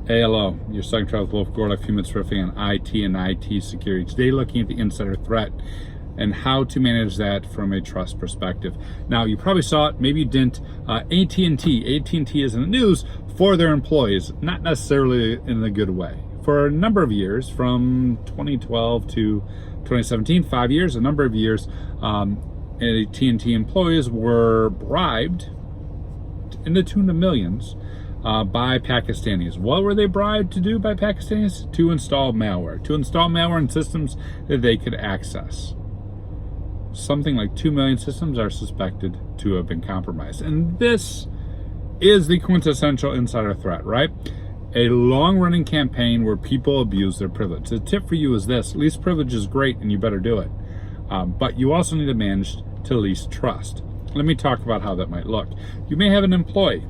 Hey, hello. You're stuck with Wolf Gorlick, human surfing on IT and IT security. Today, looking at the insider threat and how to manage that from a trust perspective. Now, you probably saw it, maybe you didn't. AT&T is in the news for their employees, not necessarily in a good way. For a number of years, from 2012 to 2017, 5 years, a number of years, AT&T employees were bribed in the tune of millions by Pakistanis. What were they bribed to do by Pakistanis? To install malware. To install malware in systems that they could access. Something like 2 million systems are suspected to have been compromised. And this is the quintessential insider threat, right? A long-running campaign where people abuse their privilege. The tip for you is this: least privilege is great and you better do it. But you also need to manage to least trust. Let me talk about how that might look. You may have an employee.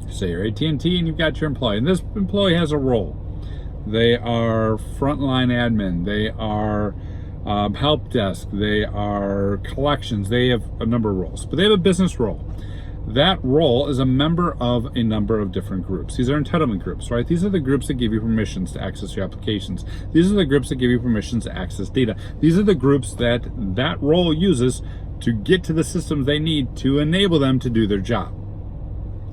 Say you're AT&T and you've got your employee, and this employee has a role. They are frontline admin, they are help desk, they are collections, they have a number of roles, but they have a business role. That role is a member of a number of different groups. These are entitlement groups, right? These are the groups that give you permissions to access your applications. These are the groups that give you permissions to access data. These are the groups that role uses to get to the systems they need to enable them to do their job.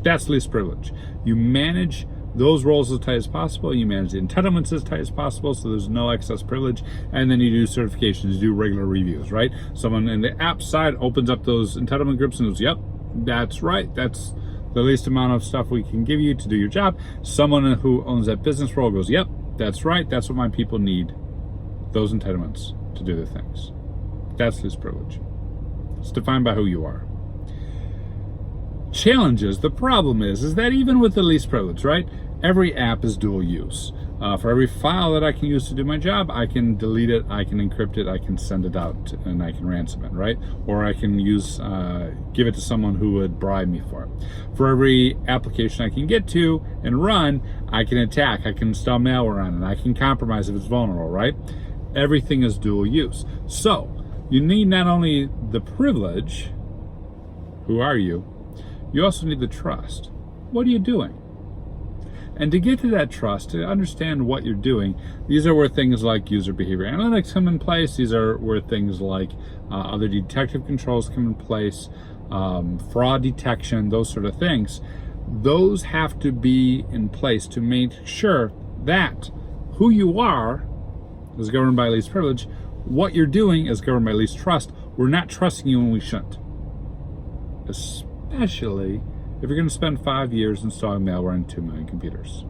That's least privilege. You manage those roles as tight as possible. You manage the entitlements as tight as possible so there's no excess privilege. And then you do certifications, you do regular reviews, right? Someone in the app side opens up those entitlement groups and goes, yep, that's right. That's the least amount of stuff we can give you to do your job. Someone who owns that business role goes, yep, that's right. That's what my people need, those entitlements to do their things. That's least privilege. It's defined by who you are. Challenges, the problem is that even with the least privilege, right, every app is dual use. For every file that I can use to do my job, I can delete it, I can encrypt it, I can send it out, and I can ransom it, right? Or I can give it to someone who would bribe me for it. For every application I can get to and run, I can attack, I can install malware on it, I can compromise if it's vulnerable, right? Everything is dual use. So you need not only the privilege, who are you? You also need the trust. What are you doing? And to get to that trust, to understand what you're doing, these are where things like user behavior analytics come in place. These are where things like other detective controls come in place, fraud detection, those sort of things. Those have to be in place to make sure that who you are is governed by least privilege. What you're doing is governed by least trust. We're not trusting you when we shouldn't. Especially if you're going to spend 5 years installing malware on 2 million computers.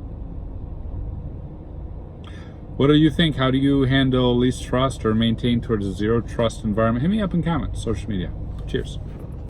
What do you think? How do you handle least trust or maintain towards a zero trust environment? Hit me up in comments, social media. Cheers.